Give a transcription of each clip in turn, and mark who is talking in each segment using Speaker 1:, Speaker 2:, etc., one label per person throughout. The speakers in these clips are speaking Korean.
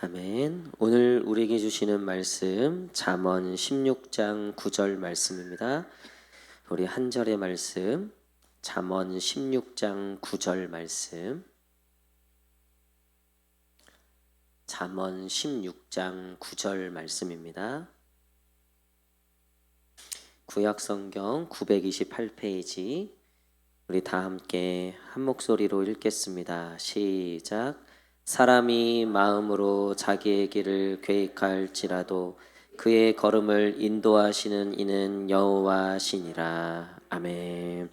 Speaker 1: 아멘. 오늘 우리에게 주시는 말씀 잠언 16장 9절 말씀입니다. 우리 한 절의 말씀 잠언 16장 9절 말씀 잠언 16장 9절 말씀입니다. 구약성경 928페이지 우리 다 함께 한 목소리로 읽겠습니다. 시작. 사람이 마음으로 자기의 길을 계획할지라도 그의 걸음을 인도하시는 이는 여호와시니라. 아멘.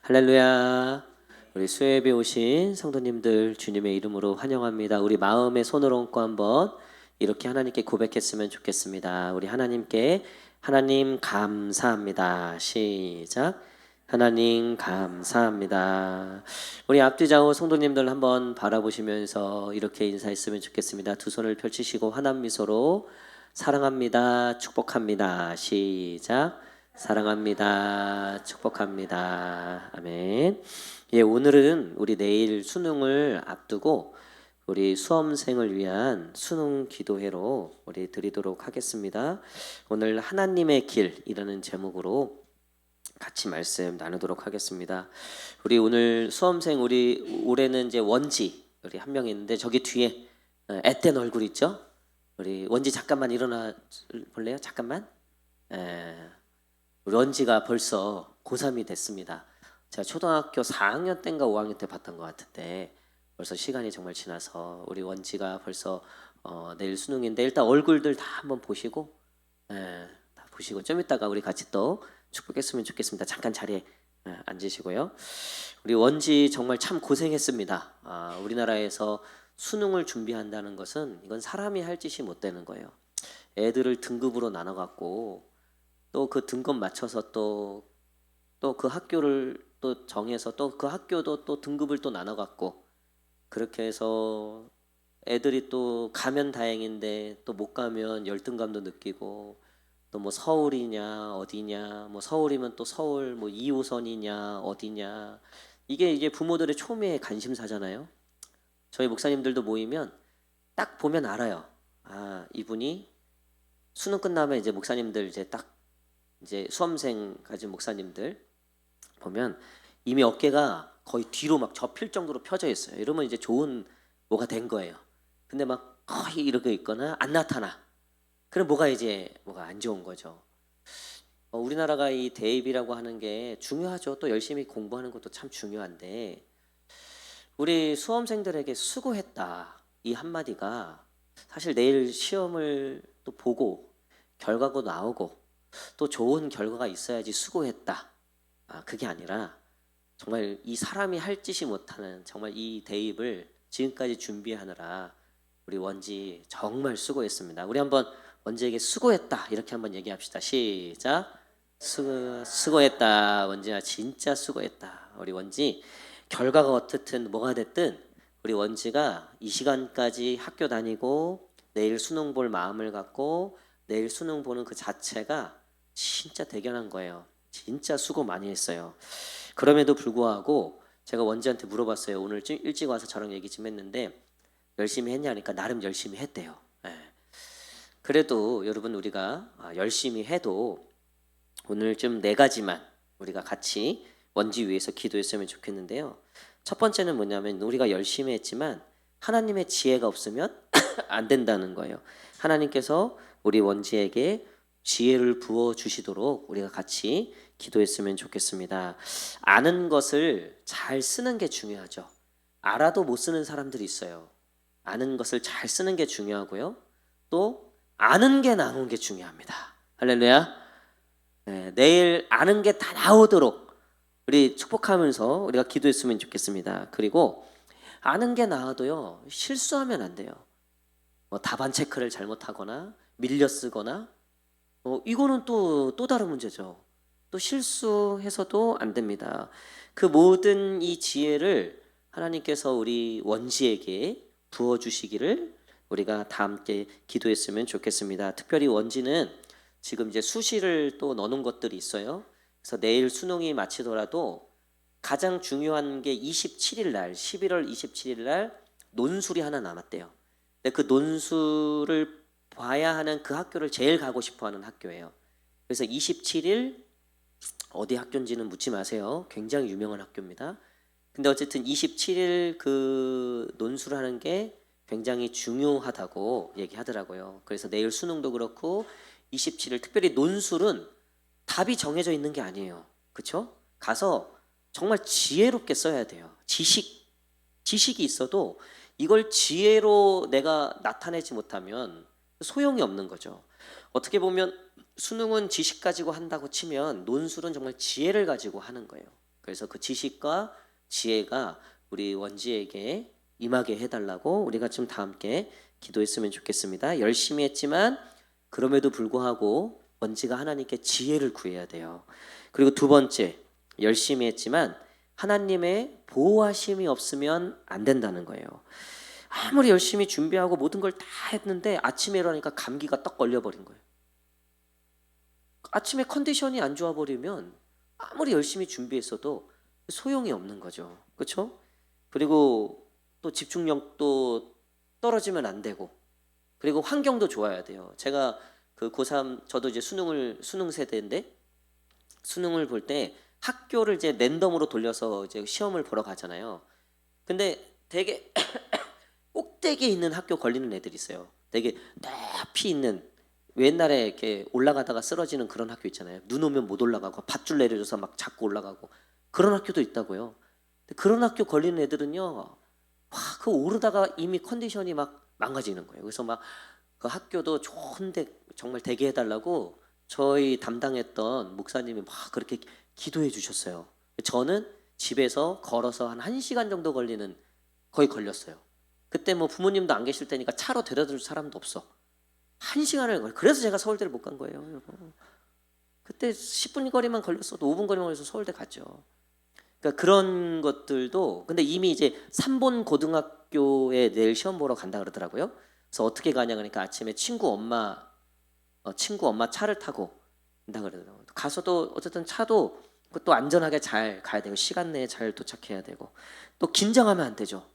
Speaker 1: 할렐루야. 우리 수요예배 오신 성도님들 주님의 이름으로 환영합니다. 우리 마음에 손을 얹고 한번 이렇게 하나님께 고백했으면 좋겠습니다. 우리 하나님께 하나님 감사합니다. 시작. 하나님 감사합니다. 우리 앞뒤 좌우 성도님들 한번 바라보시면서 이렇게 인사했으면 좋겠습니다. 두 손을 펼치시고 환한 미소로 사랑합니다. 축복합니다. 시작. 사랑합니다. 축복합니다. 아멘. 예, 오늘은 우리 내일 수능을 앞두고 우리 수험생을 위한 수능 기도회로 우리 드리도록 하겠습니다. 오늘 하나님의 길이라는 제목으로 같이 말씀 나누도록 하겠습니다. 우리 오늘 수험생 우리 올해는 이제 원지 우리 한 명 있는데 저기 뒤에 앳된 얼굴 있죠? 우리 원지 잠깐만 일어나 볼래요? 잠깐만. 우리 원지가 벌써 고3이 됐습니다. 제가 초등학교 4학년 때인가 5학년 때 봤던 것 같은데 벌써 시간이 정말 지나서 우리 원지가 벌써 내일 수능인데 일단 얼굴들 다 한번 보시고 다 보시고 좀 이따가 우리 같이 또 축복했으면 좋겠습니다. 잠깐 자리에 앉으시고요. 우리 원지 정말 참 고생했습니다. 우리나라에서 수능을 준비한다는 것은 이건 사람이 할 짓이 못 되는 거예요. 애들을 등급으로 나눠갖고 또 그 등급 맞춰서 또 그 학교를 또 정해서 또 그 학교도 또 등급을 또 나눠갖고 그렇게 해서 애들이 또 가면 다행인데 또 못 가면 열등감도 느끼고 또 뭐 서울이냐 어디냐 뭐 서울이면 또 서울 뭐 2호선이냐 어디냐 이게 부모들의 초미의 관심사잖아요. 저희 목사님들도 모이면 딱 보면 알아요. 아, 이분이 수능 끝나면 이제 목사님들 이제 수험생 가진 목사님들 보면 이미 어깨가 거의 뒤로 막 접힐 정도로 펴져 있어요. 이러면 이제 좋은 뭐가 된 거예요. 근데 막 거의 이렇게 있거나 안 나타나. 그럼 뭐가 안 좋은 거죠. 우리나라가 이 대입이라고 하는 게 중요하죠. 또 열심히 공부하는 것도 참 중요한데 우리 수험생들에게 수고했다 이 한마디가 사실 내일 시험을 또 보고 결과가 나오고 또 좋은 결과가 있어야지 수고했다. 그게 아니라 정말 이 사람이 할 짓이 못하는 정말 이 대입을 지금까지 준비하느라 우리 원지 정말 수고했습니다. 우리 한번 원지에게 수고했다 이렇게 한번 얘기합시다. 시작. 수고했다. 원지야 진짜 수고했다. 우리 원지 결과가 어떻든 뭐가 됐든 우리 원지가 이 시간까지 학교 다니고 내일 수능 볼 마음을 갖고 내일 수능 보는 그 자체가 진짜 대견한 거예요. 진짜 수고 많이 했어요. 그럼에도 불구하고 제가 원지한테 물어봤어요. 오늘 일찍 와서 저랑 얘기 좀 했는데 열심히 했냐니까 나름 열심히 했대요. 그래도 여러분 우리가 열심히 해도 오늘 좀 4가지만 우리가 같이 원지 위해서 기도했으면 좋겠는데요. 첫 번째는 뭐냐면 우리가 열심히 했지만 하나님의 지혜가 없으면 안 된다는 거예요. 하나님께서 우리 원지에게 지혜를 부어 주시도록 우리가 같이 기도했으면 좋겠습니다. 아는 것을 잘 쓰는 게 중요하죠. 알아도 못 쓰는 사람들이 있어요. 아는 것을 잘 쓰는 게 중요하고요. 또 아는 게 나오는 게 중요합니다. 할렐루야. 내일 아는 게 다 나오도록 우리 축복하면서 우리가 기도했으면 좋겠습니다. 그리고 아는 게 나와도요 실수하면 안 돼요. 답안 체크를 잘못하거나 밀려 쓰거나 이거는 또 다른 문제죠. 또 실수해서도 안 됩니다. 그 모든 이 지혜를 하나님께서 우리 원지에게 부어주시기를 우리가 다 함께 기도했으면 좋겠습니다. 특별히 원지는 지금 이제 수시를 또 넣는 것들이 있어요. 그래서 내일 수능이 마치더라도 가장 중요한 게 27일 날 11월 27일 날 논술이 하나 남았대요. 근데 그 논술을 봐야 하는 그 학교를 제일 가고 싶어하는 학교예요. 그래서 27일 어디 학교인지는 묻지 마세요. 굉장히 유명한 학교입니다. 근데 어쨌든 27일 그 논술하는 게 굉장히 중요하다고 얘기하더라고요. 그래서 내일 수능도 그렇고 27일 특별히 논술은 답이 정해져 있는 게 아니에요. 그렇죠? 가서 정말 지혜롭게 써야 돼요. 지식이 있어도 이걸 지혜로 내가 나타내지 못하면 소용이 없는 거죠. 어떻게 보면 수능은 지식 가지고 한다고 치면 논술은 정말 지혜를 가지고 하는 거예요. 그래서 그 지식과 지혜가 우리 원지에게 임하게 해달라고 우리가 좀 다 함께 기도했으면 좋겠습니다. 열심히 했지만 그럼에도 불구하고 원지가 하나님께 지혜를 구해야 돼요. 그리고 두 번째, 열심히 했지만 하나님의 보호하심이 없으면 안 된다는 거예요. 아무리 열심히 준비하고 모든 걸 다 했는데 아침에 일어나니까 감기가 떡 걸려버린 거예요. 아침에 컨디션이 안 좋아 버리면 아무리 열심히 준비했어도 소용이 없는 거죠. 그렇죠? 그리고 또 집중력도 떨어지면 안 되고, 그리고 환경도 좋아야 돼요. 제가 그 고3 저도 이제 수능 세대인데 수능을 볼 때 학교를 이제 랜덤으로 돌려서 이제 시험을 보러 가잖아요. 근데 되게 꼭대기에 있는 학교 걸리는 애들이 있어요. 되게 높이 있는, 옛날에 이렇게 올라가다가 쓰러지는 그런 학교 있잖아요. 눈 오면 못 올라가고 밧줄 내려줘서 막 잡고 올라가고 그런 학교도 있다고요. 근데 그런 학교 걸리는 애들은요, 와, 그 오르다가 이미 컨디션이 막 망가지는 거예요. 그래서 막 그 학교도 좋은데 정말 되게 해달라고 저희 담당했던 목사님이 막 그렇게 기도해 주셨어요. 저는 집에서 걸어서 한 1시간 정도 걸리는, 거의 걸렸어요. 그때 뭐 부모님도 안 계실 테니까 차로 데려다 줄 사람도 없어. 1시간을 걸. 그래서 제가 서울대를 못 간 거예요, 여러분. 그때 10분 거리만 걸렸어도 5분 거리만 걸려서 서울대 갔죠. 그러니까 그런 것들도, 근데 이미 이제 3본 고등학교에 내일 시험 보러 간다 그러더라고요. 그래서 어떻게 가냐 그러니까 아침에 친구 엄마 차를 타고 간다 그러더라고요. 가서도 어쨌든 차도 그것도 안전하게 잘 가야 되고 시간 내에 잘 도착해야 되고 또 긴장하면 안 되죠.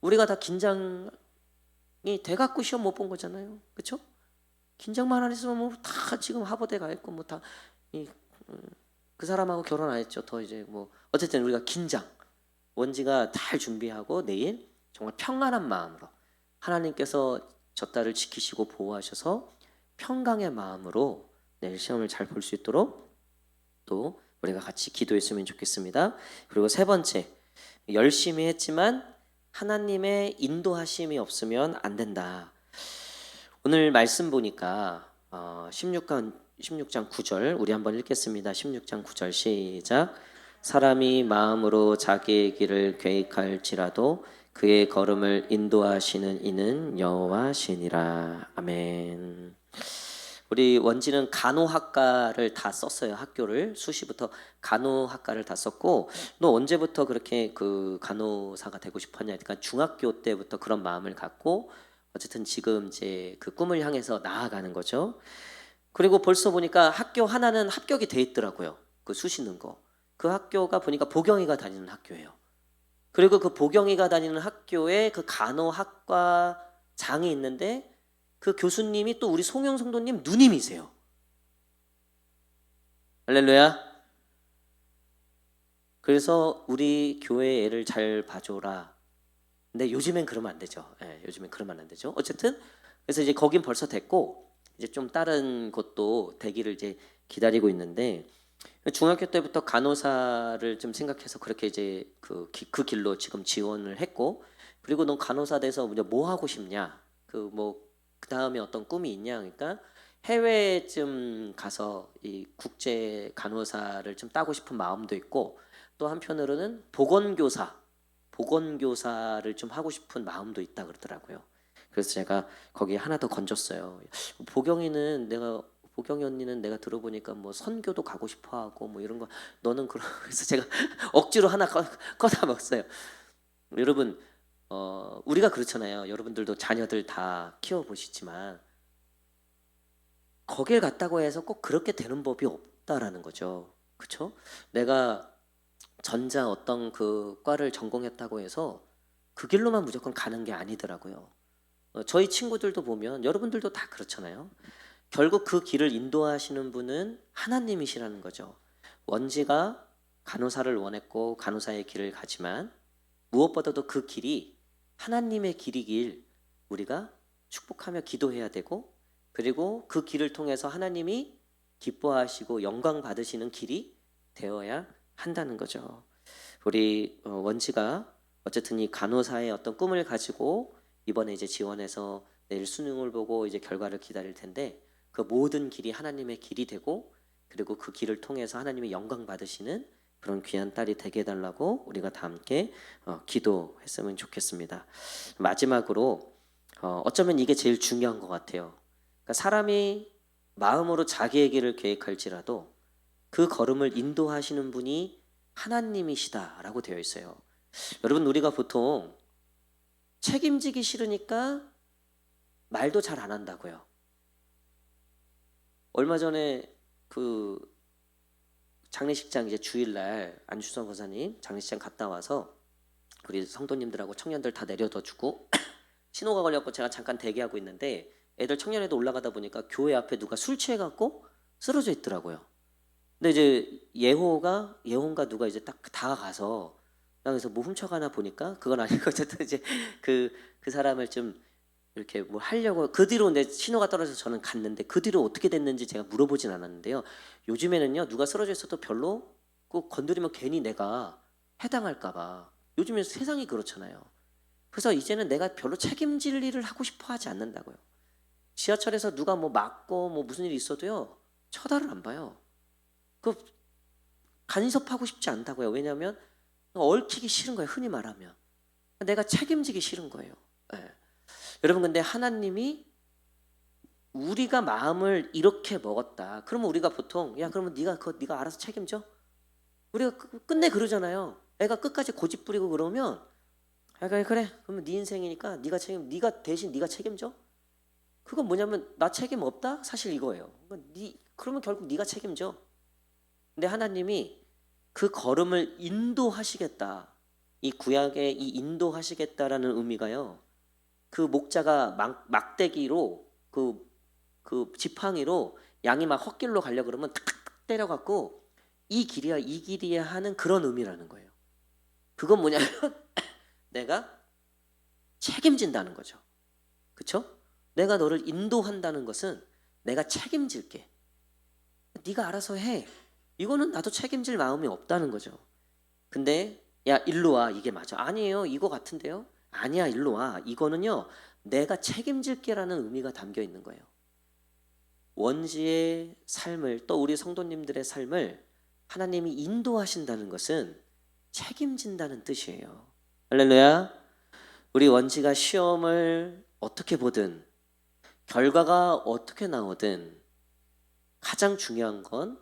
Speaker 1: 우리가 다 긴장이 돼갖고 시험 못 본 거잖아요. 그렇죠? 긴장만 안 했으면 뭐 다 지금 하버대 가 있고 뭐 다 그 사람하고 결혼 안 했죠. 더 이제 뭐 어쨌든 우리가 긴장, 원지가 잘 준비하고 내일 정말 평안한 마음으로 하나님께서 저 딸을 지키시고 보호하셔서 평강의 마음으로 내일 시험을 잘 볼 수 있도록 또 우리가 같이 기도했으면 좋겠습니다. 그리고 세 번째, 열심히 했지만 하나님의 인도하심이 없으면 안 된다. 오늘 말씀 보니까 16장 9절 우리 한번 읽겠습니다. 16장 9절 시작. 사람이 마음으로 자기의 길을 계획할지라도 그의 걸음을 인도하시는 이는 여호와시니라. 아멘. 우리 원지는 간호학과를 다 썼어요. 학교를 수시부터 간호학과를 다 썼고, 너 언제부터 그렇게 그 간호사가 되고 싶었냐? 그러니까 중학교 때부터 그런 마음을 갖고 어쨌든 지금 이제 그 꿈을 향해서 나아가는 거죠. 그리고 벌써 보니까 학교 하나는 합격이 돼 있더라고요. 그 수시는 거. 그 학교가 보니까 보경이가 다니는 학교예요. 그리고 그 보경이가 다니는 학교에 그 간호학과 장이 있는데 그 교수님이 또 우리 송영 성도님 누님이세요. 할렐루야. 그래서 우리 교회 애를 잘 봐줘라. 근데 요즘엔 그러면 안 되죠. 요즘엔 그러면 안 되죠. 어쨌든 그래서 이제 거긴 벌써 됐고 이제 좀 다른 곳도 되기를 이제 기다리고 있는데, 중학교 때부터 간호사를 좀 생각해서 그렇게 이제 그 길로 지금 지원을 했고, 그리고 넌 간호사 돼서 뭐 하고 싶냐? 그 다음에 어떤 꿈이 있냐? 그러니까 해외에 좀 가서 이 국제 간호사를 좀 따고 싶은 마음도 있고, 또 한편으로는 보건교사를 좀 하고 싶은 마음도 있다 그러더라고요. 그래서 제가 거기에 하나 더 건졌어요. 보경이 언니는 내가 들어보니까 뭐 선교도 가고 싶어하고 뭐 이런 거, 너는 그래서 제가 억지로 하나 꺼다 먹었어요. 여러분, 우리가 그렇잖아요. 여러분들도 자녀들 다 키워 보시지만 거길 갔다고 해서 꼭 그렇게 되는 법이 없다라는 거죠. 그렇죠? 내가 전자 어떤 그 과를 전공했다고 해서 그 길로만 무조건 가는 게 아니더라고요. 저희 친구들도 보면 여러분들도 다 그렇잖아요. 결국 그 길을 인도하시는 분은 하나님이시라는 거죠. 원지가 간호사를 원했고 간호사의 길을 가지만 무엇보다도 그 길이 하나님의 길이길 우리가 축복하며 기도해야 되고, 그리고 그 길을 통해서 하나님이 기뻐하시고 영광 받으시는 길이 되어야 한다는 거죠. 우리 원지가 어쨌든 이 간호사의 어떤 꿈을 가지고 이번에 이제 지원해서 내일 수능을 보고 이제 결과를 기다릴 텐데, 그 모든 길이 하나님의 길이 되고, 그리고 그 길을 통해서 하나님의 영광 받으시는 그런 귀한 딸이 되게 해달라고 우리가 다 함께 기도했으면 좋겠습니다. 마지막으로 어쩌면 이게 제일 중요한 것 같아요. 그러니까 사람이 마음으로 자기의 길을 계획할지라도 그 걸음을 인도하시는 분이 하나님이시다라고 되어 있어요. 여러분, 우리가 보통 책임지기 싫으니까 말도 잘 안 한다고요. 얼마 전에 그 장례식장 이제 주일날 안주선 권사님 장례식장 갔다 와서 우리 성도님들하고 청년들 다 내려다 주고 신호가 걸렸고 제가 잠깐 대기하고 있는데 애들 청년회도 올라가다 보니까 교회 앞에 누가 술 취해갖고 쓰러져 있더라고요. 근데 이제 예호인가 누가 이제 딱 다가가서 그래서 뭐 훔쳐가나 보니까 그건 아니고 어쨌든 이제 그 사람을 좀 이렇게 뭐 하려고 그 뒤로 내 신호가 떨어져서 저는 갔는데 그 뒤로 어떻게 됐는지 제가 물어보진 않았는데요. 요즘에는요 누가 쓰러져 있어도 별로 꼭 건드리면 괜히 내가 해당할까봐 요즘에 세상이 그렇잖아요. 그래서 이제는 내가 별로 책임질 일을 하고 싶어 하지 않는다고요. 지하철에서 누가 뭐 맞고 뭐 무슨 일이 있어도요 쳐다를 안 봐요. 그 간섭하고 싶지 않다고요. 왜냐하면 얽히기 싫은 거예요. 흔히 말하면 내가 책임지기 싫은 거예요. 네. 여러분, 근데 하나님이 우리가 마음을 이렇게 먹었다. 그러면 우리가 보통 야 그러면 네가 알아서 책임져. 우리가 끝내 그러잖아요. 애가 끝까지 고집 부리고 그러면 야 그래 그러면 네 인생이니까 네가 대신 네가 책임져. 그건 뭐냐면 나 책임 없다 사실 이거예요. 그러면 결국 네가 책임져. 근데 하나님이 그 걸음을 인도하시겠다. 이 구약에 이 인도하시겠다라는 의미가요. 그 목자가 막대기로 그 지팡이로 양이 막 헛길로 가려 그러면 탁탁 때려갖고 이 길이야 하는 그런 의미라는 거예요. 그건 뭐냐면 내가 책임진다는 거죠. 그렇죠? 내가 너를 인도한다는 것은 내가 책임질게. 네가 알아서 해. 이거는 나도 책임질 마음이 없다는 거죠. 근데 야 일로 와 이게 맞아. 아니에요 이거 같은데요. 아니야 일로 와. 이거는요 내가 책임질게라는 의미가 담겨 있는 거예요. 원지의 삶을 또 우리 성도님들의 삶을 하나님이 인도하신다는 것은 책임진다는 뜻이에요. 할렐루야. 우리 원지가 시험을 어떻게 보든 결과가 어떻게 나오든 가장 중요한 건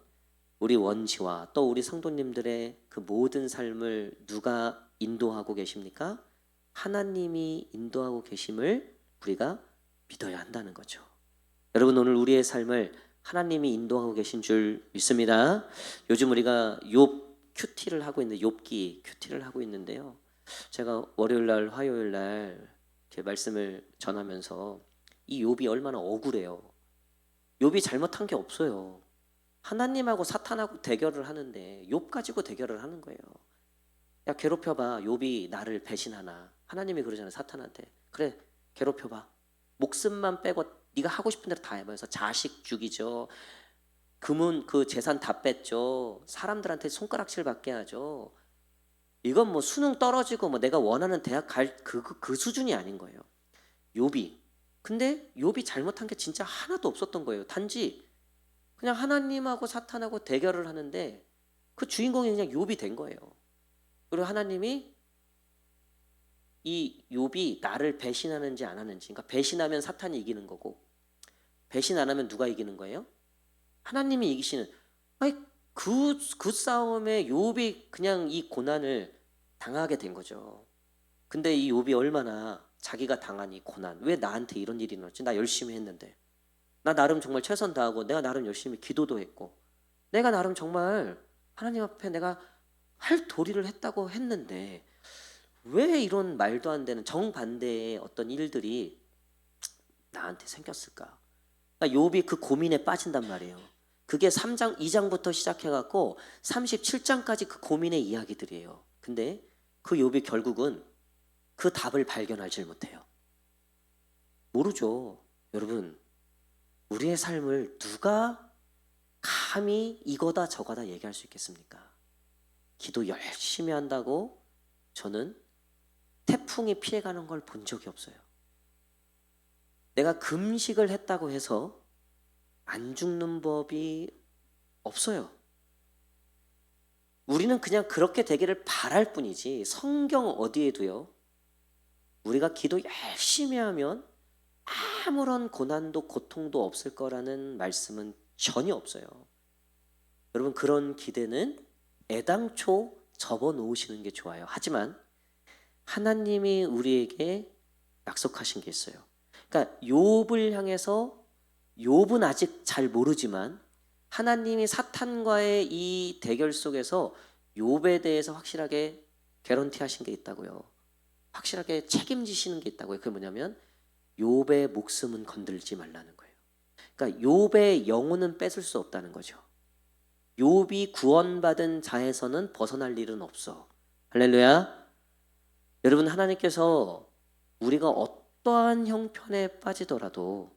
Speaker 1: 우리 원지와 또 우리 성도님들의 그 모든 삶을 누가 인도하고 계십니까? 하나님이 인도하고 계심을 우리가 믿어야 한다는 거죠. 여러분, 오늘 우리의 삶을 하나님이 인도하고 계신 줄 믿습니다. 요즘 우리가 욥 큐티를 하고 있는데 욥기 큐티를 하고 있는데요. 제가 월요일 날 화요일 날 이렇게 말씀을 전하면서 이 욥이 얼마나 억울해요. 욥이 잘못한 게 없어요. 하나님하고 사탄하고 대결을 하는데 욥 가지고 대결을 하는 거예요. 야 괴롭혀봐. 욥이 나를 배신하나. 하나님이 그러잖아요 사탄한테. 그래 괴롭혀봐. 목숨만 빼고 네가 하고 싶은 대로 다 해봐서 자식 죽이죠. 그 재산 다 뺐죠. 사람들한테 손가락질 받게 하죠. 이건 뭐 수능 떨어지고 뭐 내가 원하는 대학 갈 그 수준이 아닌 거예요. 욥이. 근데 욥이 잘못한 게 진짜 하나도 없었던 거예요. 단지 그냥 하나님하고 사탄하고 대결을 하는데 그 주인공이 그냥 욥이 된 거예요. 그리고 하나님이 이 욥이 나를 배신하는지 안 하는지, 그러니까 배신하면 사탄이 이기는 거고 배신 안 하면 누가 이기는 거예요? 하나님이 이기시는. 아니 그 싸움에 욥이 그냥 이 고난을 당하게 된 거죠. 근데 이 욥이 얼마나 자기가 당한 이 고난, 왜 나한테 이런 일이 일어났지? 나 열심히 했는데, 나 나름 정말 최선 다하고 내가 나름 열심히 기도도 했고 내가 나름 정말 하나님 앞에 내가 할 도리를 했다고 했는데 왜 이런 말도 안 되는 정반대의 어떤 일들이 나한테 생겼을까? 그러니까 욥이 그 고민에 빠진단 말이에요. 그게 3장 2장부터 시작해갖고 37장까지 그 고민의 이야기들이에요. 근데 그 욥이 결국은 그 답을 발견하지 못해요. 모르죠. 여러분, 우리의 삶을 누가 감히 이거다 저거다 얘기할 수 있겠습니까? 기도 열심히 한다고 저는 태풍이 피해가는 걸 본 적이 없어요. 내가 금식을 했다고 해서 안 죽는 법이 없어요. 우리는 그냥 그렇게 되기를 바랄 뿐이지 성경 어디에도요, 우리가 기도 열심히 하면 아무런 고난도 고통도 없을 거라는 말씀은 전혀 없어요. 여러분, 그런 기대는 애당초 접어놓으시는 게 좋아요. 하지만 하나님이 우리에게 약속하신 게 있어요. 그러니까 욥을 향해서, 욥은 아직 잘 모르지만 하나님이 사탄과의 이 대결 속에서 욥에 대해서 확실하게 개런티 하신 게 있다고요. 확실하게 책임지시는 게 있다고요. 그게 뭐냐면 욥의 목숨은 건들지 말라는 거예요. 그러니까 욥의 영혼은 뺏을 수 없다는 거죠. 욥이 구원받은 자에서는 벗어날 일은 없어. 할렐루야. 여러분, 하나님께서 우리가 어떠한 형편에 빠지더라도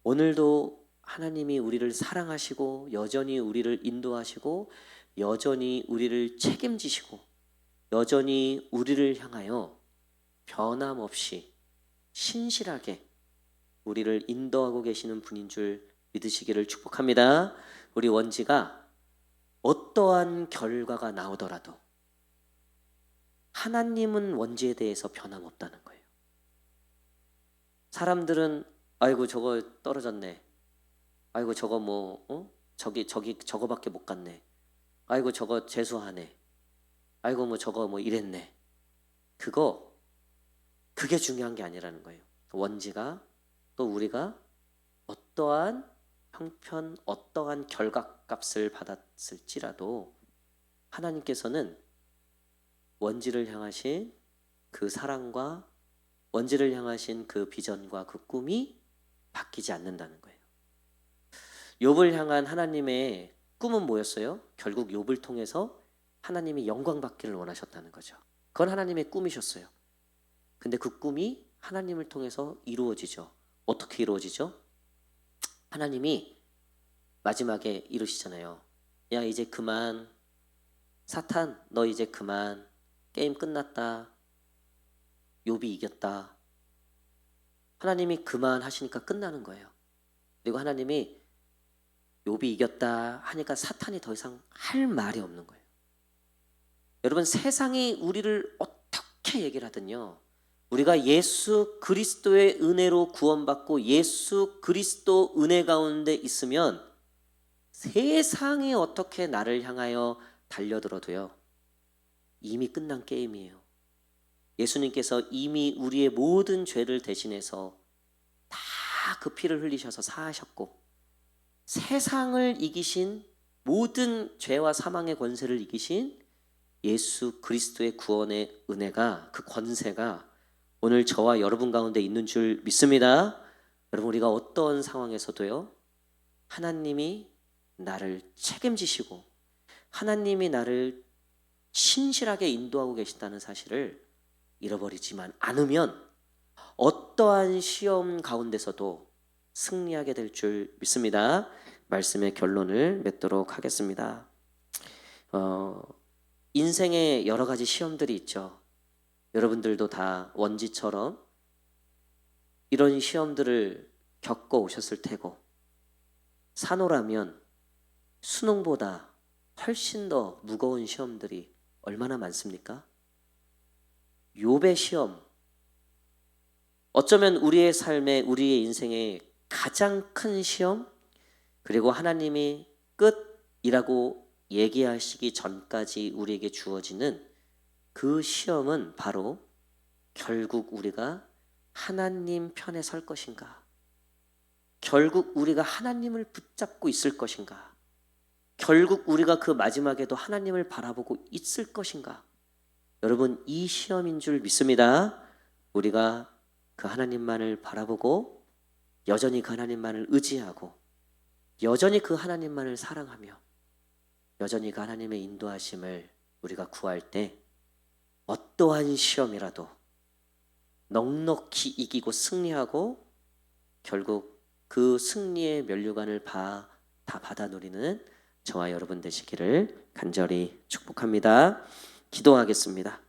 Speaker 1: 오늘도 하나님이 우리를 사랑하시고 여전히 우리를 인도하시고 여전히 우리를 책임지시고 여전히 우리를 향하여 변함없이 신실하게 우리를 인도하고 계시는 분인 줄 믿으시기를 축복합니다. 우리 원지가 어떠한 결과가 나오더라도 하나님은 원지에 대해서 변함없다는 거예요. 사람들은 아이고 저거 떨어졌네. 아이고 저거 저거밖에 못 갔네. 아이고 저거 재수하네. 아이고 저거 이랬네. 그게 중요한 게 아니라는 거예요. 원지가 또 우리가 어떠한 형편, 어떠한 결과값을 받았을지라도 하나님께서는 원지를 향하신 그 사랑과 원지를 향하신 그 비전과 그 꿈이 바뀌지 않는다는 거예요. 욥을 향한 하나님의 꿈은 뭐였어요? 결국 욥을 통해서 하나님이 영광 받기를 원하셨다는 거죠. 그건 하나님의 꿈이셨어요. 근데 그 꿈이 하나님을 통해서 이루어지죠. 어떻게 이루어지죠? 하나님이 마지막에 이루시잖아요. 야, 이제 그만. 사탄, 너 이제 그만. 게임 끝났다. 욥이 이겼다. 하나님이 그만 하시니까 끝나는 거예요. 그리고 하나님이 욥이 이겼다 하니까 사탄이 더 이상 할 말이 없는 거예요. 여러분, 세상이 우리를 어떻게 얘기를 하든요, 우리가 예수 그리스도의 은혜로 구원받고 예수 그리스도 은혜 가운데 있으면 세상이 어떻게 나를 향하여 달려들어도요, 이미 끝난 게임이에요. 예수님께서 이미 우리의 모든 죄를 대신해서 다 그 피를 흘리셔서 사하셨고 세상을 이기신, 모든 죄와 사망의 권세를 이기신 예수 그리스도의 구원의 은혜가, 그 권세가 오늘 저와 여러분 가운데 있는 줄 믿습니다. 여러분, 우리가 어떤 상황에서도요, 하나님이 나를 책임지시고 하나님이 나를 신실하게 인도하고 계신다는 사실을 잃어버리지만 않으면 어떠한 시험 가운데서도 승리하게 될 줄 믿습니다. 말씀의 결론을 맺도록 하겠습니다. 인생에 여러 가지 시험들이 있죠. 여러분들도 다 원지처럼 이런 시험들을 겪어 오셨을 테고, 산호라면 수능보다 훨씬 더 무거운 시험들이 얼마나 많습니까? 욥의 시험, 어쩌면 우리의 삶에, 우리의 인생의 가장 큰 시험, 그리고 하나님이 끝이라고 얘기하시기 전까지 우리에게 주어지는 그 시험은 바로 결국 우리가 하나님 편에 설 것인가, 결국 우리가 하나님을 붙잡고 있을 것인가, 결국 우리가 그 마지막에도 하나님을 바라보고 있을 것인가. 여러분, 이 시험인 줄 믿습니다. 우리가 그 하나님만을 바라보고 여전히 그 하나님만을 의지하고 여전히 그 하나님만을 사랑하며 여전히 그 하나님의 인도하심을 우리가 구할 때 어떠한 시험이라도 넉넉히 이기고 승리하고 결국 그 승리의 면류관을 다 받아 누리는 저와 여러분 되시기를 간절히 축복합니다. 기도하겠습니다.